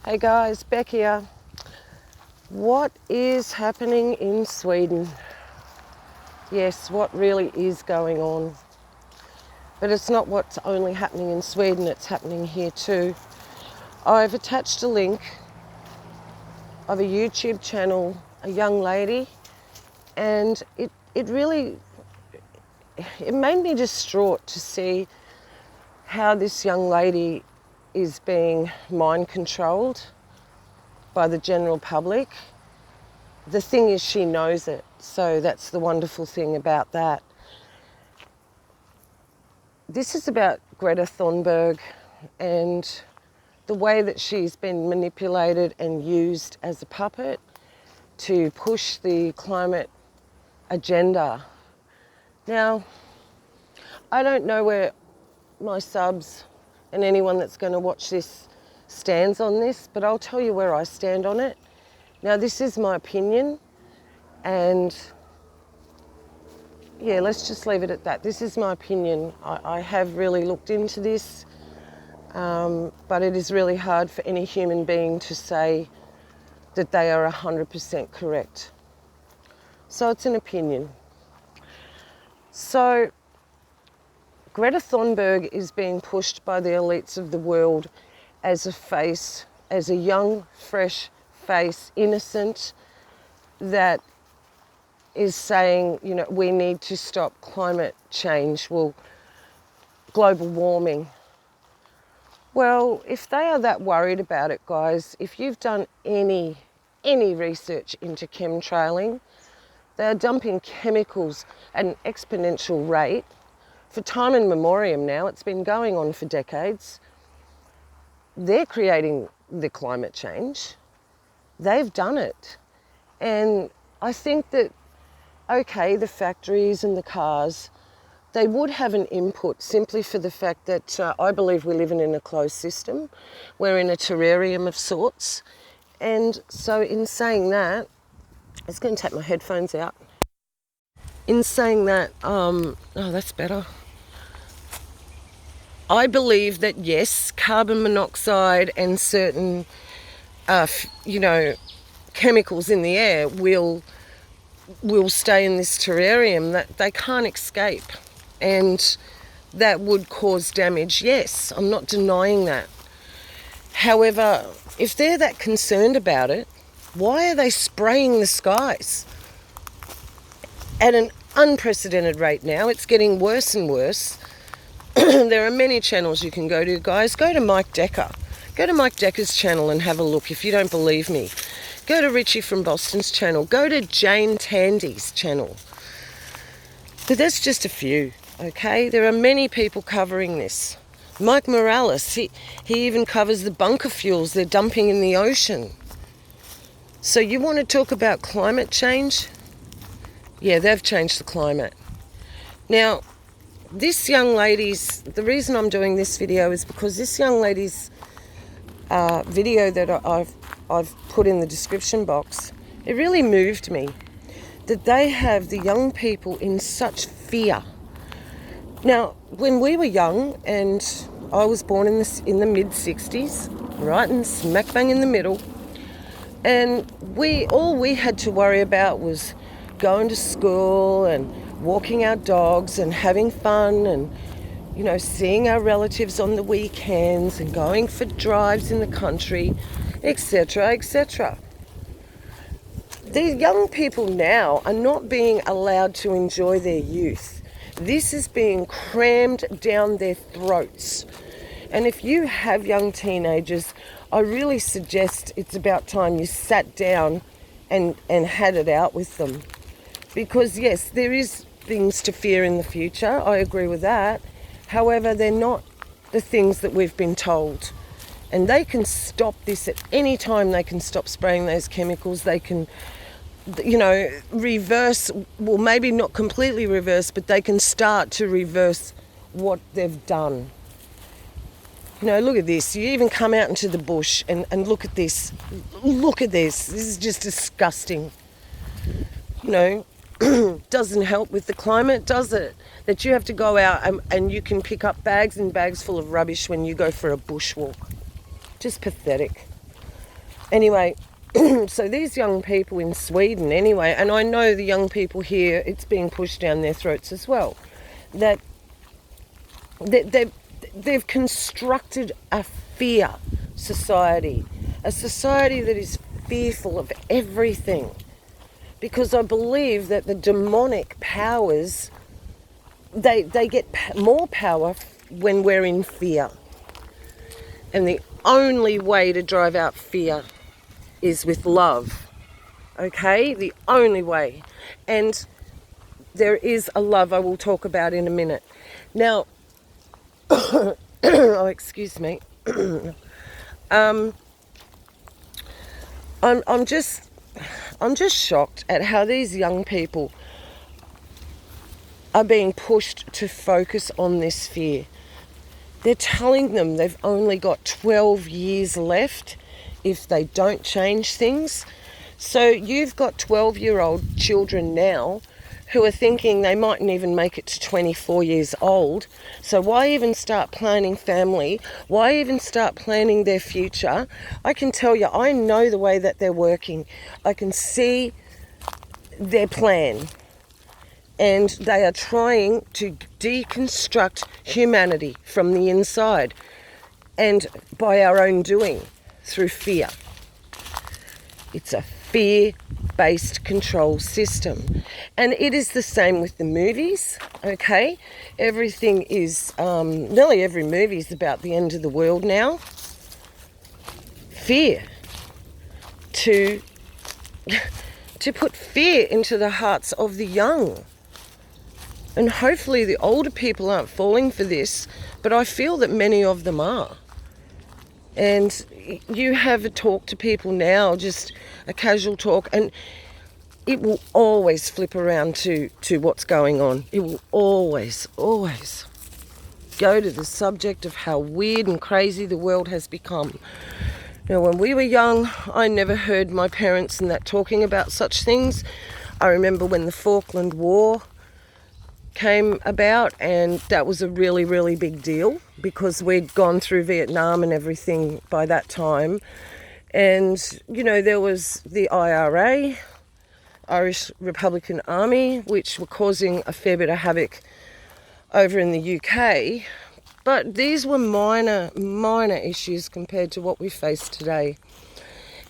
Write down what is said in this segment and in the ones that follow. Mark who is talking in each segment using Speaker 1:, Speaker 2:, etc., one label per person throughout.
Speaker 1: Hey guys, Beck here. What is happening in Sweden? Yes, what really is going on? But it's not what's only happening in Sweden, it's happening here too. I've attached a link of a YouTube channel, a young lady, and it really made me distraught to see how this young lady is being mind controlled by the general public. The thing is, she knows it, so that's the wonderful thing about that. This is about Greta Thunberg and the way that she's been manipulated and used as a puppet to push the climate agenda. Now, I don't know where my subs and anyone that's going to watch this stands on this, but I'll tell you where I stand on it. Now, this is my opinion, and yeah, let's just leave it at that. This is my opinion. I have really looked into this, but it is really hard for any human being to say that they are 100% correct. So it's an opinion. So Greta Thunberg is being pushed by the elites of the world as a face, as a young, fresh face, innocent, that is saying, you know, we need to stop climate change, global warming. Well, if they are that worried about it, guys, if you've done any research into chemtrailing, they're dumping chemicals at an exponential rate for time and memoriam now. It's been going on for decades. They're creating the climate change. They've done it. And I think that, okay, the factories and the cars, they would have an input simply for the fact that I believe we're living in a closed system. We're in a terrarium of sorts. And so in saying that, I was going to take my headphones out. In saying that, oh, that's better. I believe that yes, carbon monoxide and certain, chemicals in the air will stay in this terrarium, that they can't escape, and that would cause damage. Yes, I'm not denying that. However, if they're that concerned about it, why are they spraying the skies at an unprecedented rate now? It's getting worse and worse. There are many channels you can go to, guys. Go to Mike Decker. Go to Mike Decker's channel and have a look if you don't believe me. Go to Richie from Boston's channel. Go to Jane Tandy's channel. But that's just a few, okay? There are many people covering this. Mike Morales, he even covers the bunker fuels they're dumping in the ocean. So you want to talk about climate change? Yeah, they've changed the climate. Now, this young lady's, the reason I'm doing this video is because this young lady's video that I've put in the description box, it really moved me that they have the young people in such fear. Now, when we were young, and I was born in the mid-60s, right in smack bang in the middle, and all we had to worry about was going to school and walking our dogs and having fun and, you know, seeing our relatives on the weekends and going for drives in the country, etc., etc. The young people now are not being allowed to enjoy their youth. This is being crammed down their throats. And if you have young teenagers, I really suggest it's about time you sat down and had it out with them. Because yes, there is things to fear in the future, I agree with that. However, they're not the things that we've been told. And they can stop this at any time. They can stop spraying those chemicals. They can, you know, reverse, well, maybe not completely reverse, but they can start to reverse what they've done. You know, look at this. You even come out into the bush and look at this. Look at this. This is just disgusting. You know, doesn't help with the climate, does it? That you have to go out and you can pick up bags and bags full of rubbish when you go for a bushwalk. Just pathetic. Anyway, so these young people in Sweden anyway, and I know the young people here, it's being pushed down their throats as well, that they've constructed a fear society, a society that is fearful of everything, because I believe that the demonic powers, they get more power when we're in fear. And the only way to drive out fear is with love, okay? The only way. And there is a love I will talk about in a minute. Now, oh, excuse me. I'm just shocked at how these young people are being pushed to focus on this fear. They're telling them they've only got 12 years left if they don't change things. So you've got 12-year-old children now who are thinking they mightn't even make it to 24 years old. So why even start planning family? Why even start planning their future? I can tell you, I know the way that they're working. I can see their plan. And they are trying to deconstruct humanity from the inside, and by our own doing, through fear. It's a fear-based control system. And it is the same with the movies, okay? Everything is, nearly every movie is about the end of the world now. Fear. To put fear into the hearts of the young. And hopefully the older people aren't falling for this, but I feel that many of them are. And you have a talk to people now, just a casual talk, and it will always flip around to what's going on. It will always go to the subject of how weird and crazy the world has become. Now, when we were young, I never heard my parents and that talking about such things. I remember when the Falkland War came about, and that was a really, really big deal because we'd gone through Vietnam and everything by that time. And, you know, there was the IRA, Irish Republican Army, which were causing a fair bit of havoc over in the UK. But these were minor issues compared to what we face today.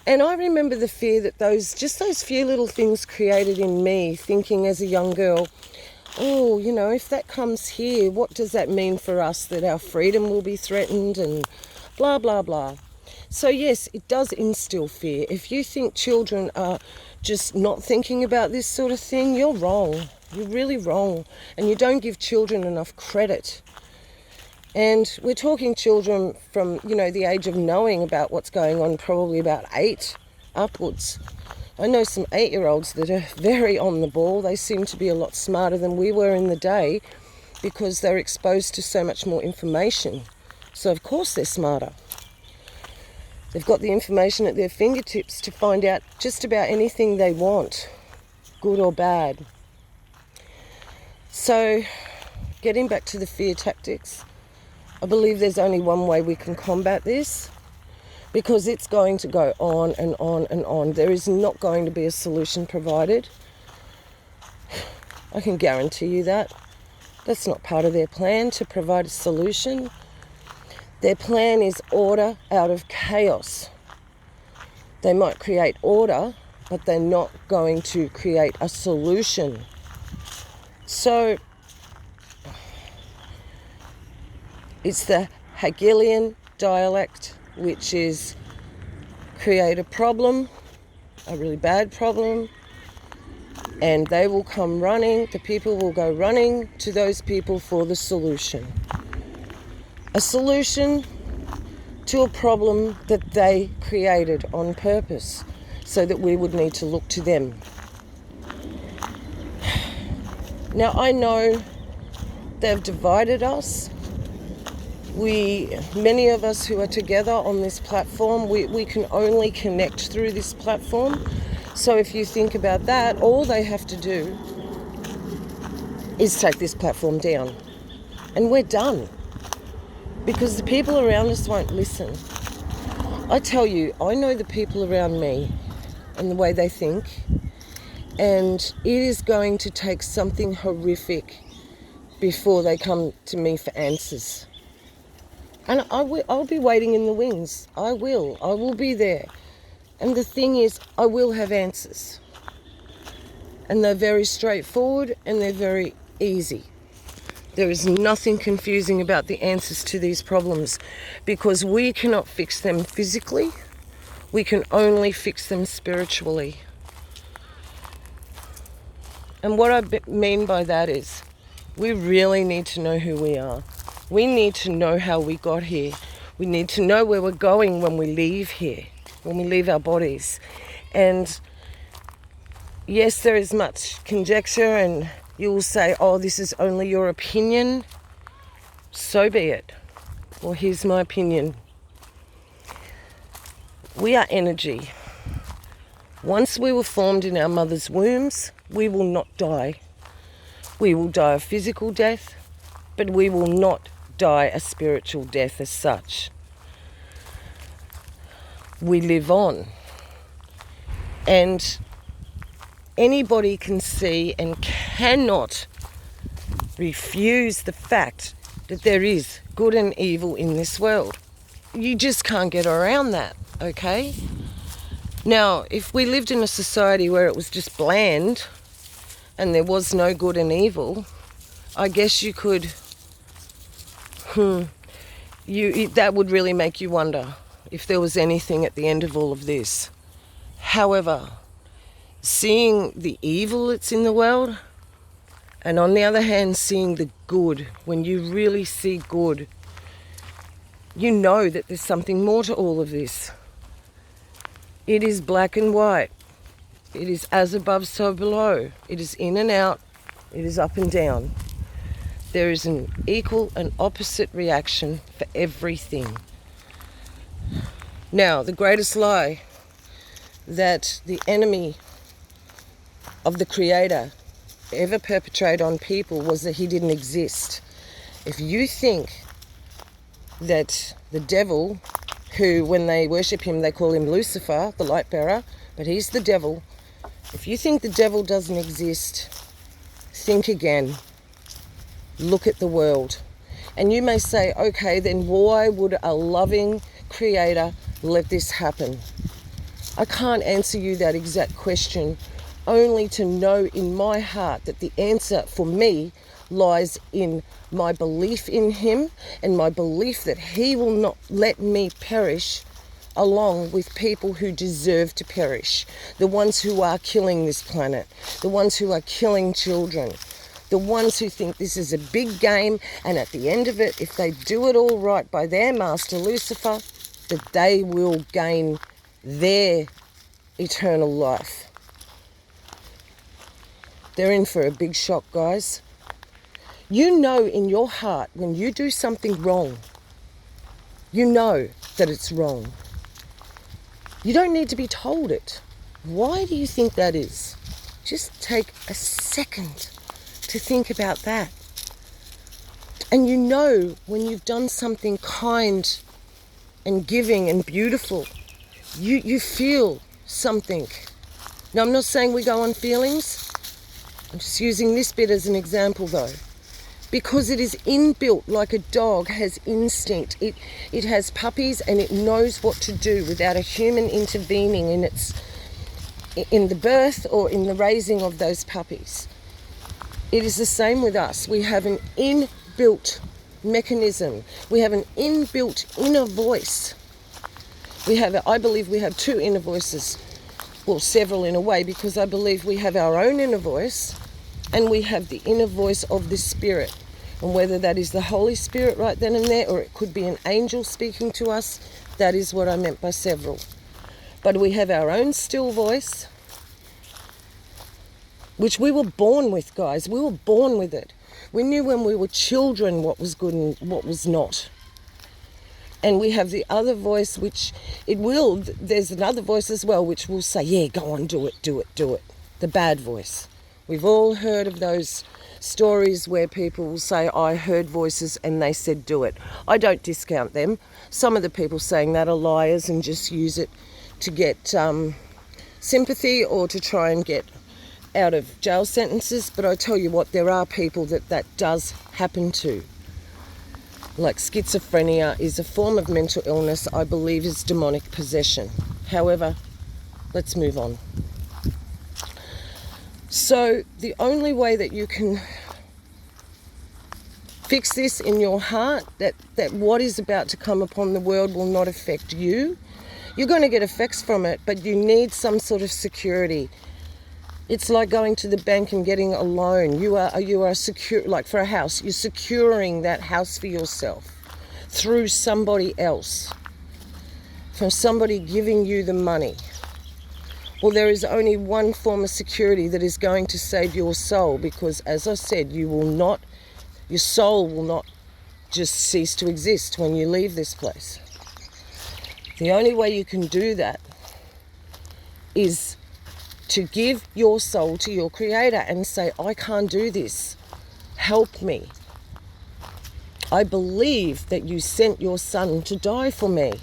Speaker 1: And I remember the fear that those few little things created in me, thinking as a young girl, oh, you know, if that comes here, what does that mean for us? That our freedom will be threatened and blah, blah, blah. So yes, it does instill fear. If you think children are just not thinking about this sort of thing, you're wrong. You're really wrong. And you don't give children enough credit. And we're talking children from, you know, the age of knowing about what's going on, probably about 8 upwards. I know some 8-year-olds that are very on the ball. They seem to be a lot smarter than we were in the day because they're exposed to so much more information. So of course they're smarter. They've got the information at their fingertips to find out just about anything they want, good or bad. So, getting back to the fear tactics, I believe there's only one way we can combat this, because it's going to go on and on and on. There is not going to be a solution provided. I can guarantee you that. That's not part of their plan, to provide a solution. Their plan is order out of chaos. They might create order, but they're not going to create a solution. So, it's the Hegelian dialect, which is create a problem, a really bad problem, and they will come running, the people will go running to those people for the solution. A solution to a problem that they created on purpose, so that we would need to look to them. Now, I know they've divided us. Many of us who are together on this platform, we can only connect through this platform. So if you think about that, all they have to do is take this platform down. And we're done. Because the people around us won't listen. I tell you, I know the people around me and the way they think, and it is going to take something horrific before they come to me for answers. And I'll be waiting in the wings. I will be there. And the thing is, I will have answers. And they're very straightforward and they're very easy. There is nothing confusing about the answers to these problems, because we cannot fix them physically. We can only fix them spiritually. And what I mean by that is, we really need to know who we are. We need to know how we got here. We need to know where we're going when we leave here, when we leave our bodies. And yes, there is much conjecture, and you will say, oh, this is only your opinion. So be it. Well, here's my opinion. We are energy. Once we were formed in our mother's wombs, we will not die. We will die a physical death, but we will not die a spiritual death as such. We live on. And anybody can see and cannot refuse the fact that there is good and evil in this world. You just can't get around that, okay? Now, if we lived in a society where it was just bland and there was no good and evil, I guess you could, that would really make you wonder if there was anything at the end of all of this. However, seeing the evil that's in the world, and on the other hand, seeing the good, when you really see good, you know that there's something more to all of this. It is black and white. It is as above, so below. It is in and out. It is up and down. There is an equal and opposite reaction for everything. Now, the greatest lie that the enemy of the Creator ever perpetrated on people was that he didn't exist. If you think that the devil, who when they worship him they call him Lucifer, the light bearer, but he's the devil. If you think the devil doesn't exist, think again. Look at the world. And you may say, okay, then why would a loving Creator let this happen? I can't answer you that exact question, only to know in my heart that the answer for me lies in my belief in him and my belief that he will not let me perish along with people who deserve to perish, the ones who are killing this planet, the ones who are killing children, the ones who think this is a big game, and at the end of it, if they do it all right by their master Lucifer, that they will gain their eternal life. They're in for a big shock, guys. You know in your heart when you do something wrong, you know that it's wrong. You don't need to be told it. Why do you think that is? Just take a second to think about that. And you know when you've done something kind and giving and beautiful, you feel something. Now, I'm not saying we go on feelings. I'm just using this bit as an example though, because it is inbuilt like a dog has instinct. It has puppies and it knows what to do without a human intervening in the birth or in the raising of those puppies. It is the same with us. We have an inbuilt mechanism. We have an inbuilt inner voice. I believe we have two inner voices. Well, several in a way, because I believe we have our own inner voice and we have the inner voice of the Spirit. And whether that is the Holy Spirit right then and there, or it could be an angel speaking to us, that is what I meant by several. But we have our own still voice, which we were born with, guys. We were born with it. We knew when we were children what was good and what was not. And we have the other voice, there's another voice as well, which will say, yeah, go on, do it. The bad voice. We've all heard of those stories where people will say, I heard voices and they said do it. I don't discount them. Some of the people saying that are liars and just use it to get sympathy or to try and get out of jail sentences. But I tell you what, there are people that does happen to. Like schizophrenia is a form of mental illness, I believe is demonic possession. However, let's move on. So the only way that you can fix this in your heart, that what is about to come upon the world will not affect you. You're going to get effects from it, but you need some sort of security. It's like going to the bank and getting a loan. You are secure, like for a house, you're securing that house for yourself through somebody else, from somebody giving you the money. Well, there is only one form of security that is going to save your soul, because as I said, your soul will not just cease to exist when you leave this place. The only way you can do that is to give your soul to your Creator and say, I can't do this. Help me. I believe that you sent your Son to die for me.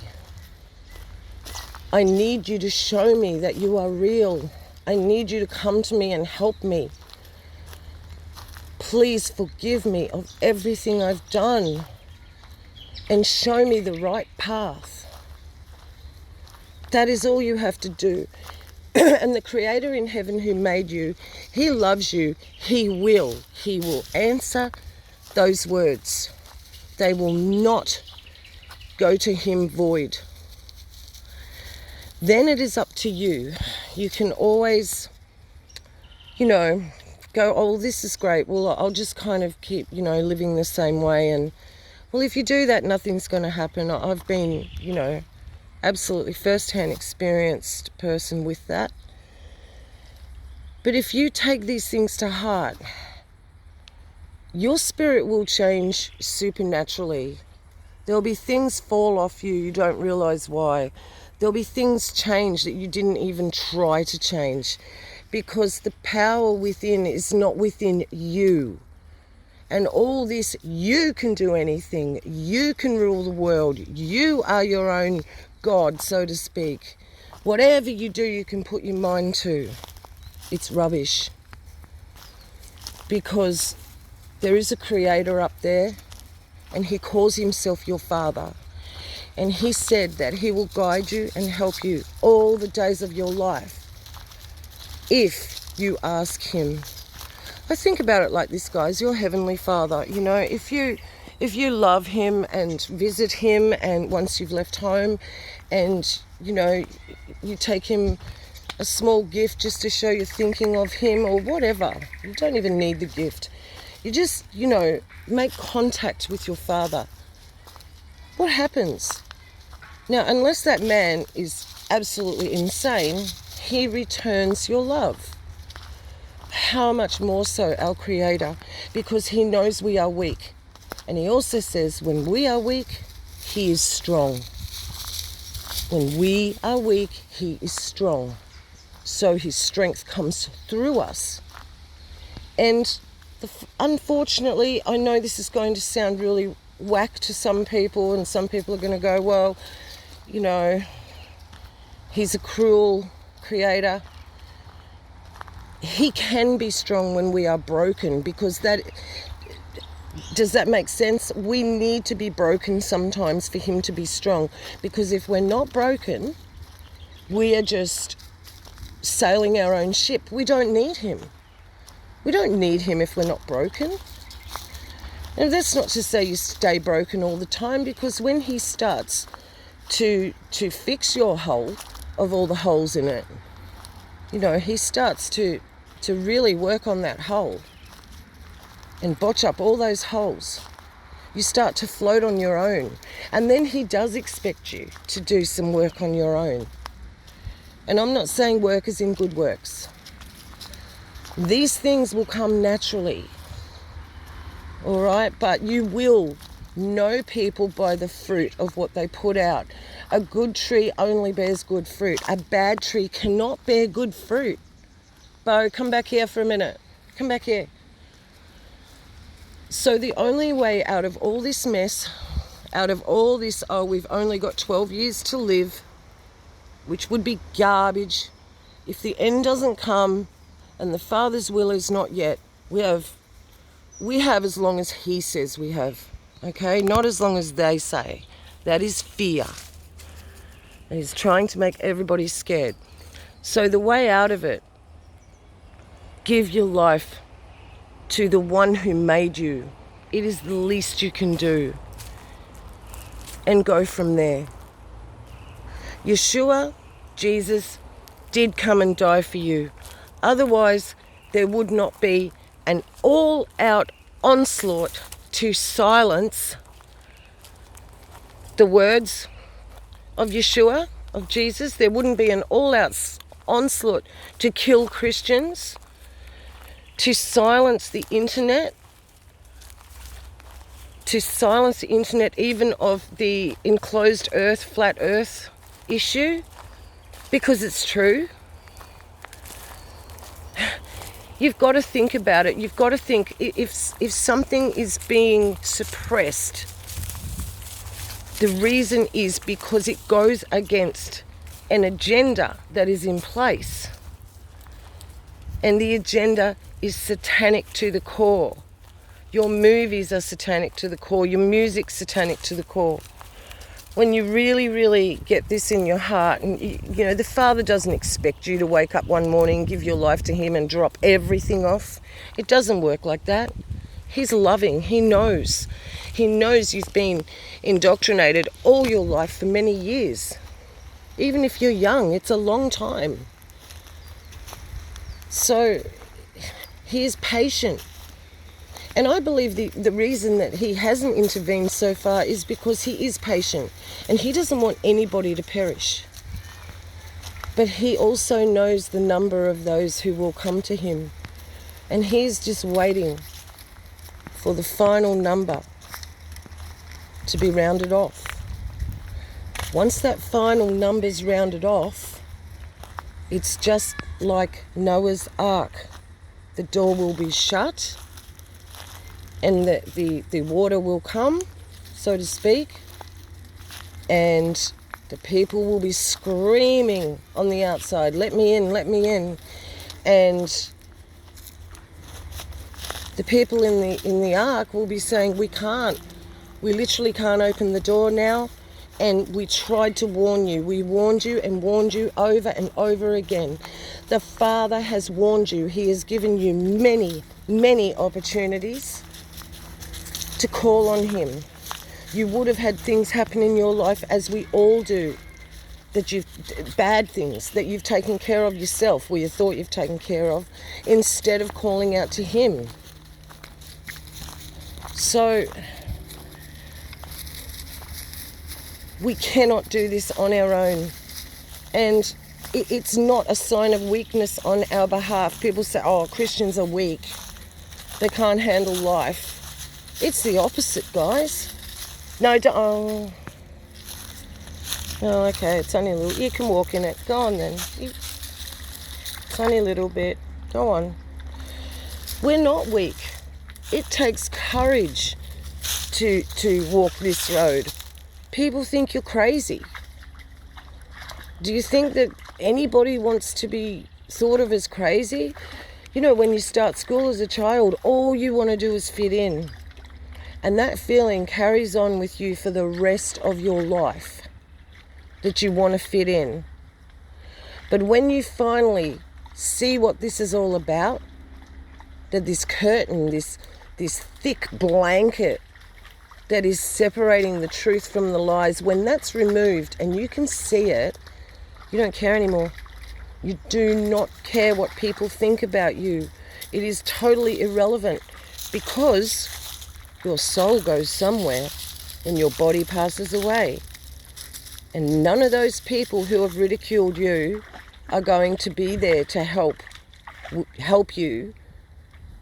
Speaker 1: I need you to show me that you are real. I need you to come to me and help me. Please forgive me of everything I've done and show me the right path. That is all you have to do. And the Creator in heaven who made you, He loves you. He will answer those words. They will not go to Him void. Then it is up to you. You can always, go, oh, this is great. Well, I'll just kind of keep, living the same way. And, well, if you do that, nothing's going to happen. I've been, absolutely first-hand experienced person with that. But if you take these things to heart, your spirit will change supernaturally. There'll be things fall off you don't realize why. There'll be things change that you didn't even try to change, because the power within is not within you. And all this, you can do anything. You can rule the world. You are your own God, so to speak. Whatever you do, you can put your mind to. It's rubbish. Because there is a Creator up there, and He calls Himself your Father. And He said that He will guide you and help you all the days of your life if you ask Him. I think about it like this, guys. Your Heavenly Father, if you love Him and visit Him, and once you've left home and, you take Him a small gift just to show you're thinking of Him or whatever. You don't even need the gift. You just, make contact with your Father. What happens? Now, unless that man is absolutely insane, he returns your love. How much more so our Creator? Because He knows we are weak. And He also says when we are weak, He is strong. When we are weak, He is strong. So His strength comes through us. And unfortunately, I know this is going to sound really whack to some people, and some people are going to go, well, He's a cruel Creator. He can be strong when we are broken, because does that make sense? We need to be broken sometimes for Him to be strong, because if we're not broken, we are just sailing our own ship. We don't need Him. We don't need Him if we're not broken. And that's not to say you stay broken all the time, because when He starts to fix your hole of all the holes in it, He starts to really work on that hole and botch up all those holes. You start to float on your own. And then He does expect you to do some work on your own. And I'm not saying work as in good works. These things will come naturally. All right? But you will know people by the fruit of what they put out. A good tree only bears good fruit. A bad tree cannot bear good fruit. Bo, come back here for a minute. Come back here. So the only way out of all this mess, out of all this, oh, we've only got 12 years to live, which would be garbage. If the end doesn't come and the Father's will is not yet, we have as long as he says we have, okay? Not as long as they say. That is fear. And he's trying to make everybody scared. So the way out of it, give your life to the one who made you. It is the least you can do. And go from there. Yeshua, Jesus, did come and die for you. Otherwise, there would not be an all-out onslaught to silence the words of Yeshua, of Jesus. There wouldn't be an all-out onslaught to kill Christians, to silence the internet, even of the enclosed earth, flat earth issue, because it's true. You've got to think about it. You've got to think if something is being suppressed, the reason is because it goes against an agenda that is in place. And the agenda is satanic to the core. Your movies are satanic to the core. Your music's satanic to the core. When you really, really get this in your heart, and you know, the Father doesn't expect you to wake up one morning, give your life to him and drop everything off. It doesn't work like that. He's loving. He knows. He knows you've been indoctrinated all your life for many years. Even if you're young, it's a long time. So he is patient. And I believe the reason that he hasn't intervened so far is because he is patient and he doesn't want anybody to perish. But he also knows the number of those who will come to him. And he's just waiting for the final number to be rounded off. Once that final number's rounded off, it's just like Noah's Ark. The door will be shut and the water will come, so to speak, and the people will be screaming on the outside, let me in, let me in. And the people in the ark will be saying, we literally can't open the door now, and we tried to warn you. We warned you and warned you over and over again. The Father has warned you. He has given you many, many opportunities to call on him. You would have had things happen in your life, as we all do, bad things that you've taken care of yourself, or you thought you've taken care of, instead of calling out to him. So we cannot do this on our own. And it's not a sign of weakness on our behalf. People say, oh, Christians are weak. They can't handle life. It's the opposite, guys. No, don't. Oh, okay, it's only a little. You can walk in it. Go on then. It's only a little bit. Go on. We're not weak. It takes courage to walk this road. People think you're crazy. Do you think that anybody wants to be thought of as crazy? You know, when you start school as a child, all you want to do is fit in. And that feeling carries on with you for the rest of your life, that you want to fit in. But when you finally see what this is all about, that this curtain, this thick blanket that is separating the truth from the lies, when that's removed and you can see it, you don't care anymore. You do not care what people think about you. It is totally irrelevant, because your soul goes somewhere and your body passes away. And none of those people who have ridiculed you are going to be there to help you,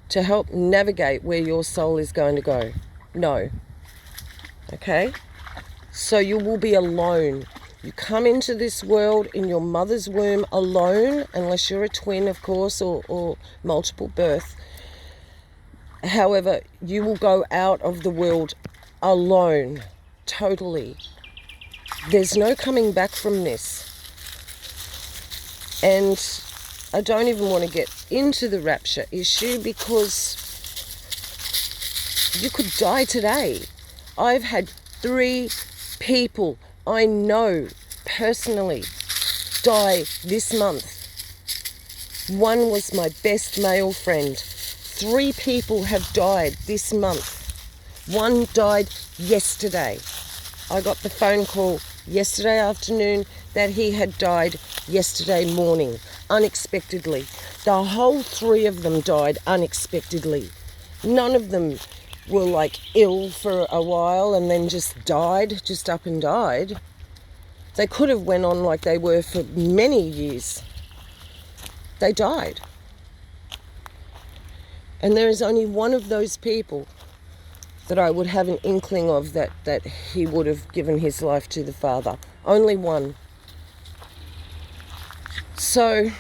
Speaker 1: to help navigate where your soul is going to go. No. Okay? So you will be alone. You come into this world in your mother's womb alone, unless you're a twin, of course, or multiple birth. However, you will go out of the world alone, totally. There's no coming back from this. And I don't even want to get into the rapture issue because you could die today. I've had 3 people I know personally die this month. One was my best male friend. 3 people have died this month. One died yesterday. I got the phone call yesterday afternoon that he had died yesterday morning, unexpectedly. The whole 3 of them died unexpectedly. None of them were like ill for a while and then just died, just up and died. They could have went on like they were for many years. They died. And there is only one of those people that I would have an inkling of that he would have given his life to the Father. Only one. So,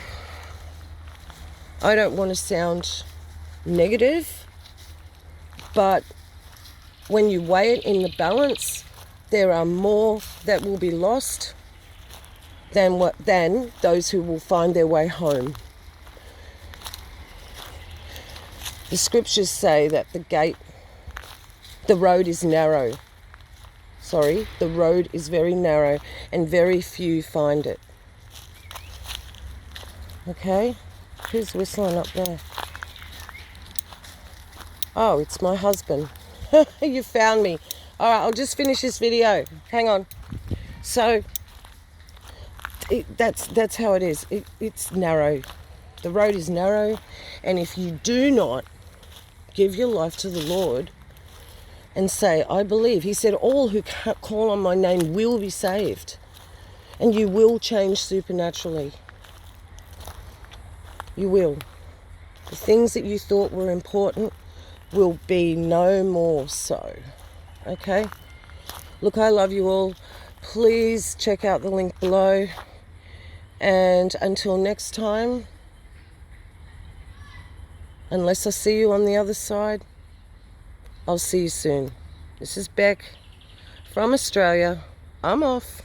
Speaker 1: I don't want to sound negative, but when you weigh it in the balance, there are more that will be lost than those who will find their way home. The scriptures say that the road is narrow. The road is very narrow and very few find it. Okay? Who's whistling up there? Oh, it's my husband. You found me. All right, I'll just finish this video. Hang on. So, that's how it is. It's narrow. The road is narrow, and if you do not give your life to the Lord and say, I believe, he said, all who call on my name will be saved, and you will change supernaturally. You will. The things that you thought were important will be no more so. Okay? Look, I love you all. Please check out the link below. And until next time, unless I see you on the other side, I'll see you soon. This is Beck from Australia. I'm off.